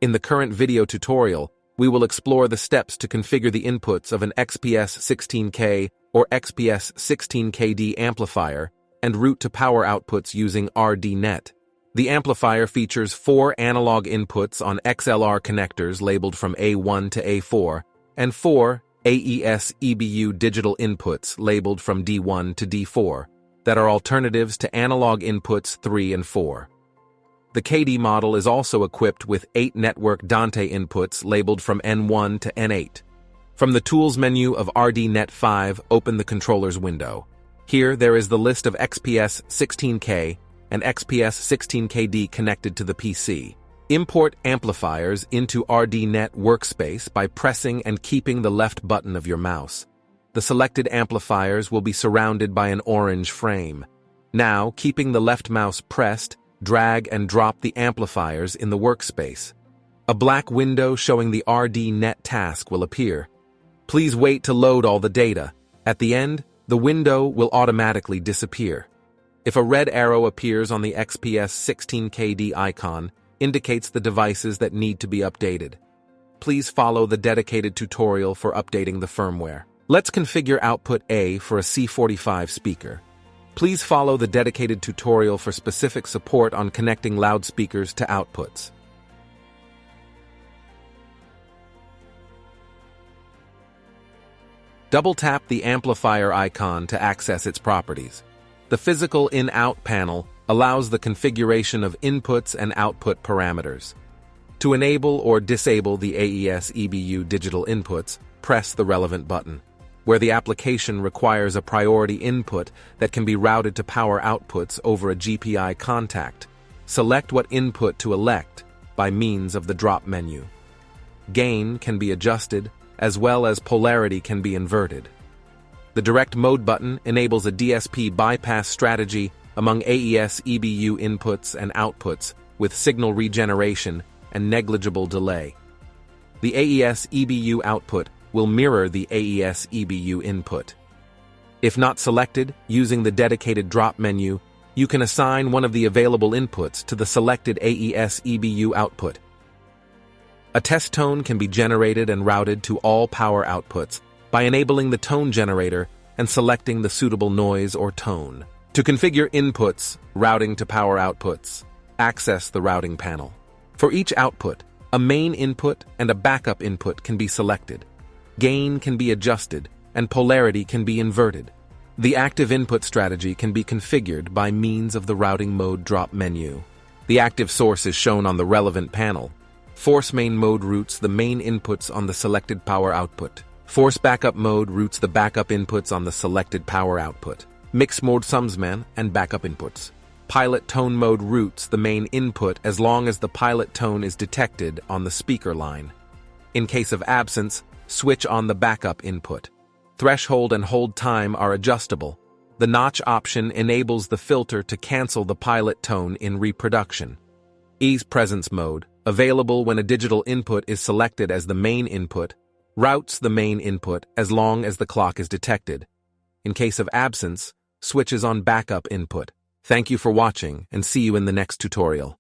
In the current video tutorial, we will explore the steps to configure the inputs of an XPS 16K or XPS 16KD amplifier and route to power outputs using RDNet. The amplifier features 4 analog inputs on XLR connectors labeled from A1 to A4 and 4 AES EBU digital inputs labeled from D1 to D4 that are alternatives to analog inputs 3 and 4. The KD model is also equipped with 8 network Dante inputs labeled from N1 to N8. From the Tools menu of RDNet 5, open the Controllers window. Here, there is the list of XPS 16K and XPS 16KD connected to the PC. Import amplifiers into RDNet workspace by pressing and keeping the left button of your mouse. The selected amplifiers will be surrounded by an orange frame. Now, keeping the left mouse pressed, drag and drop the amplifiers in the workspace. A black window showing the RDNet task will appear. Please wait to load all the data. At the end, the window will automatically disappear. If a red arrow appears on the XPS 16KD icon, indicates the devices that need to be updated. Please follow the dedicated tutorial for updating the firmware. Let's configure output A for a C45 speaker. Please follow the dedicated tutorial for specific support on connecting loudspeakers to outputs. Double-tap the amplifier icon to access its properties. The physical in-out panel allows the configuration of inputs and output parameters. To enable or disable the AES EBU digital inputs, press the relevant button. Where the application requires a priority input that can be routed to power outputs over a GPI contact, select what input to elect by means of the drop menu. Gain can be adjusted, as well as polarity can be inverted. The Direct Mode button enables a DSP bypass strategy among AES EBU inputs and outputs with signal regeneration and negligible delay. The AES EBU output will mirror the AES EBU input. If not selected, using the dedicated drop menu, you can assign one of the available inputs to the selected AES EBU output. A test tone can be generated and routed to all power outputs by enabling the tone generator and selecting the suitable noise or tone. To configure inputs, routing to power outputs, access the routing panel. For each output, a main input and a backup input can be selected. Gain can be adjusted, and polarity can be inverted. The active input strategy can be configured by means of the routing mode drop menu. The active source is shown on the relevant panel. Force main mode routes the main inputs on the selected power output. Force backup mode routes the backup inputs on the selected power output. Mix mode sumsman and backup inputs. Pilot tone mode routes the main input as long as the pilot tone is detected on the speaker line. In case of absence, switch on the backup input. Threshold and hold time are adjustable. The notch option enables the filter to cancel the pilot tone in reproduction. Ease presence mode, available when a digital input is selected as the main input, routes the main input as long as the clock is detected. In case of absence, switches on backup input. Thank you for watching and see you in the next tutorial.